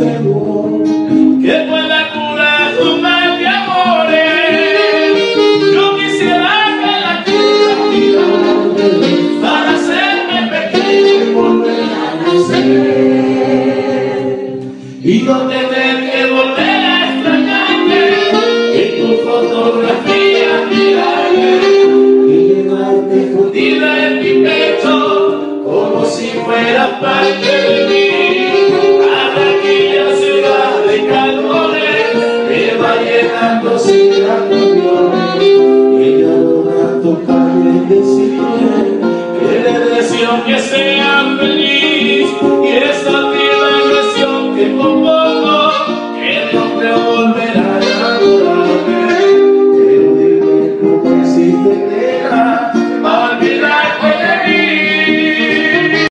seguro que pueda curar tu mal de amores. Yo quisiera que la quiera para hacerme pequeño y volver a nacer, y no tener que volver a extrañarte en tu fotografía mirarme y llevarte escondida en mi pecho como si fuera parte de mí. A aquella ciudad de calores que va llenando sin canciones, y ella logra tocarme y decirme que le deseo que sea feliz, y esa tierna impresión que